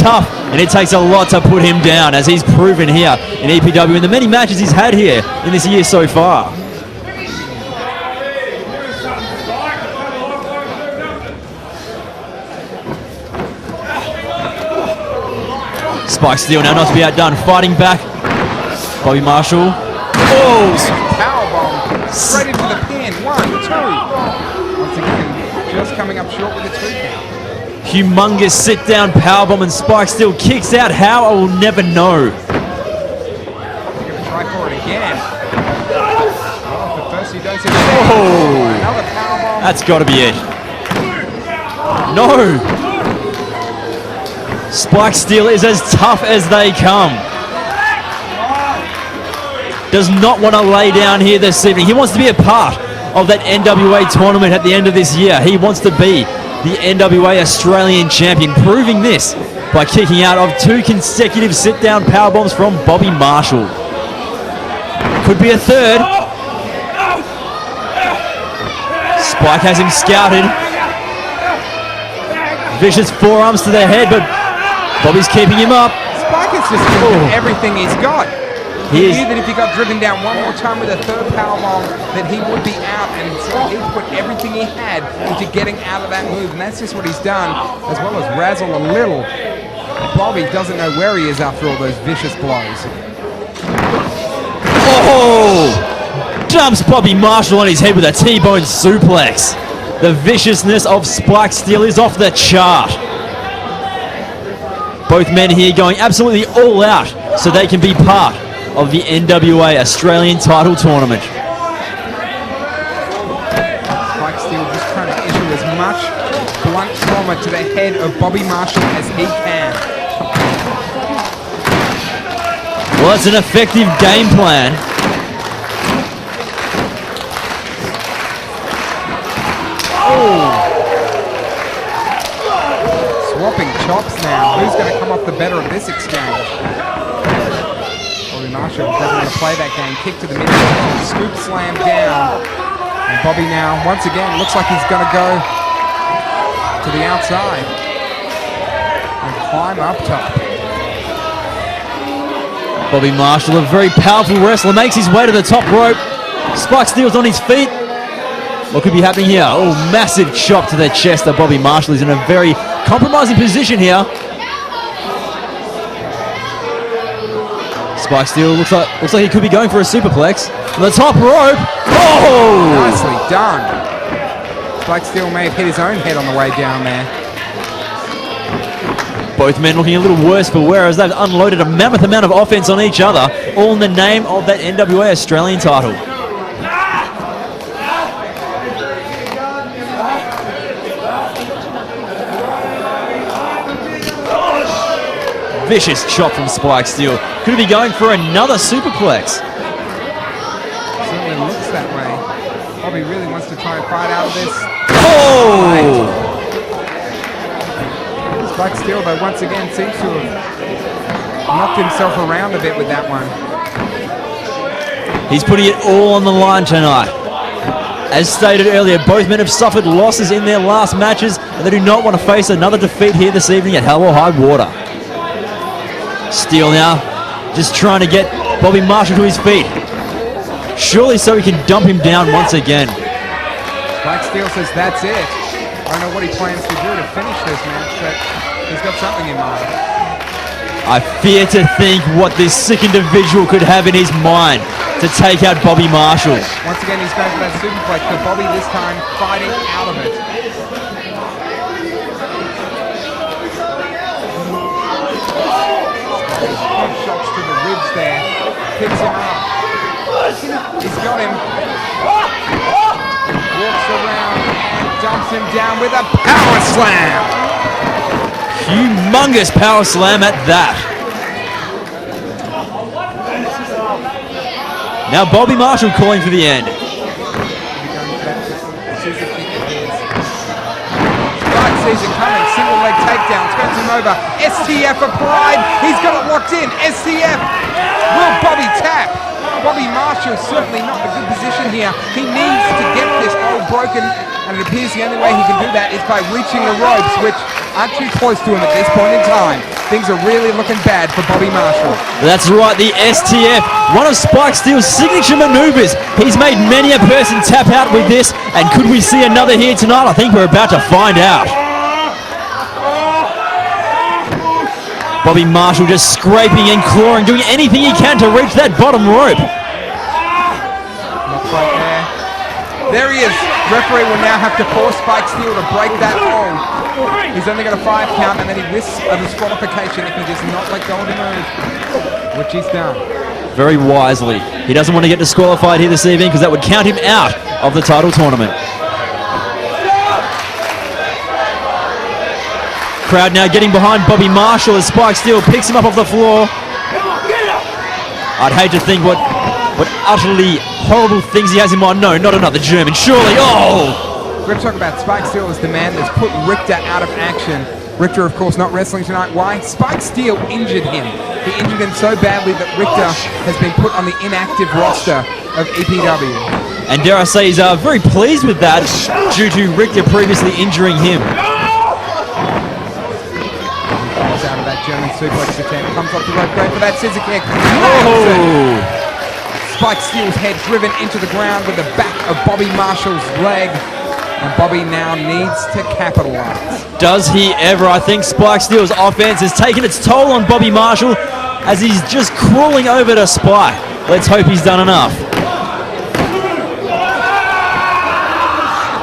tough, and it takes a lot to put him down, as he's proven here in EPW in the many matches he's had here in this year so far. Spike Steele now not to be outdone, fighting back. Bobby Marshall. Oh! Powerbomb straight into the pin. 1, 2. Once again, just coming up short with the 2 count. Humongous sit-down powerbomb, and Spike Steele kicks out. How, I will never know. He's going to try for it again. Oh, but first he does it. Oh! Another powerbomb. That's got to be it. No! Spike Steele is as tough as they come. Does not want to lay down here this evening. He wants to be a part of that NWA tournament at the end of this year. He wants to be the NWA Australian champion, proving this by kicking out of 2 consecutive sit-down powerbombs from Bobby Marshall. Could be a third. Spike has him scouted. Vicious forearms to the head, but Bobby's keeping him up. Spike is just giving everything he's got. He He knew that if he got driven down one more time with a third powerbomb, that he would be out, and so he put everything he had into getting out of that move, and that's just what he's done, as well as razzle a little. Bobby doesn't know where he is after all those vicious blows. Oh! Dumps Bobby Marshall on his head with a T-bone suplex. The viciousness of Spike Steele is off the chart. Both men here going absolutely all out so they can be part of the NWA Australian title tournament. Spike Steele just trying to issue as much blunt trauma to the head of Bobby Marshall as he can. Well, it's an effective game plan. Swapping chops now. Who's going to come off the better of this exchange? Bobby Marshall doesn't want to play that game. Kick to the middle. Scoop slam down. And Bobby now, once again, looks like he's going to go to the outside and climb up top. Bobby Marshall, a very powerful wrestler, makes his way to the top rope. Spike Steele's on his feet. What could be happening here? Oh, massive chop to the chest of Bobby Marshall. He's in a very compromising position here. Spike Steele looks like he could be going for a superplex. On the top rope. Oh! Nicely done. Spike Steele may have hit his own head on the way down there. Both men looking a little worse for wear as they've unloaded a mammoth amount of offense on each other, all in the name of that NWA Australian title. Vicious chop from Spike Steele. Could he be going for another superplex? Certainly looks that way. Bobby really wants to try and fight out of this. Oh! Spike Steele, though, once again seems to have knocked himself around a bit with that one. He's putting it all on the line tonight. As stated earlier, both men have suffered losses in their last matches, and they do not want to face another defeat here this evening at Hell or High Water. Steele now just trying to get Bobby Marshall to his feet. Surely so he can dump him down once again. Spike Steele says that's it. I don't know what he plans to do to finish this match, but he's got something in mind. I fear to think what this sick individual could have in his mind to take out Bobby Marshall. Once again, he's going for that superplex, but Bobby this time fighting out of it. Shots to the ribs there. Picks him up. He's got him. Walks around and dumps him down with a power slam. Humongous power slam at that. Now Bobby Marshall calling for the end. Spike sees it coming. Single leg takedown. Turns him over. STF applied. He's got it locked in. STF. Will Bobby tap? Bobby Marshall certainly not in a good position here. He needs to get this hold broken, and it appears the only way he can do that is by reaching the ropes, which aren't too close to him at this point in time. Things are really looking bad for Bobby Marshall. That's right, the STF, one of Spike Steele's signature maneuvers. He's made many a person tap out with this, and could we see another here tonight? I think we're about to find out. Bobby Marshall just scraping and clawing, doing anything he can to reach that bottom rope. Not quite there. There he is. Referee will now have to force Spike Steele to break that hold. He's only got a 5 count, and then he risks a disqualification if he does not let go of the move, which he's done. Very wisely. He doesn't want to get disqualified here this evening because that would count him out of the title tournament. Crowd now getting behind Bobby Marshall as Spike Steele picks him up off the floor. I'd hate to think what utterly horrible things he has in mind. No, not another German, surely. Oh! We're going to talk about Spike Steele as the man that's put Richter out of action. Richter, of course, not wrestling tonight. Why? Spike Steele injured him. He injured him so badly that Richter has been put on the inactive roster of EPW. And dare I say, he's very pleased with that due to Richter previously injuring him. Out of that German suplex attempt, comes off the rope, going for that scissor kick. Oh! Spike Steele's head driven into the ground with the back of Bobby Marshall's leg, and Bobby now needs to capitalize. Does he ever? I think Spike Steele's offense has taken its toll on Bobby Marshall as he's just crawling over to Spike. Let's hope he's done enough.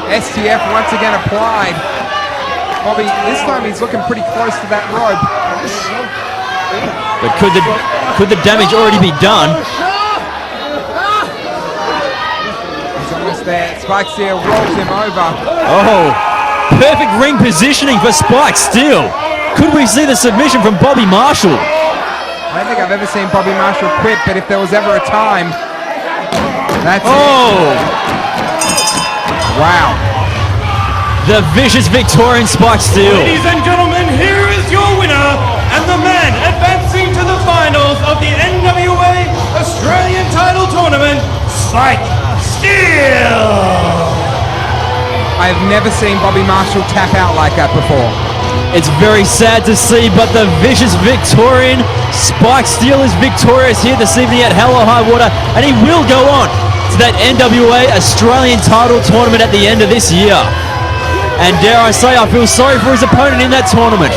STF once again applied. Bobby, this time he's looking pretty close to that rope. But could the damage already be done? He's almost there. Spike Steele rolls him over. Oh, perfect ring positioning for Spike Steele. Could we see the submission from Bobby Marshall? I don't think I've ever seen Bobby Marshall quit, but if there was ever a time, that's it. Wow. The vicious Victorian Spike Steele. Ladies and gentlemen, here is your winner, and the man advancing to the finals of the NWA Australian Title Tournament, Spike Steele. I've never seen Bobby Marshall tap out like that before. It's very sad to see, but the vicious Victorian Spike Steele is victorious here this evening at Hell or High Water, and he will go on to that NWA Australian Title Tournament at the end of this year. And dare I say, I feel sorry for his opponent in that tournament.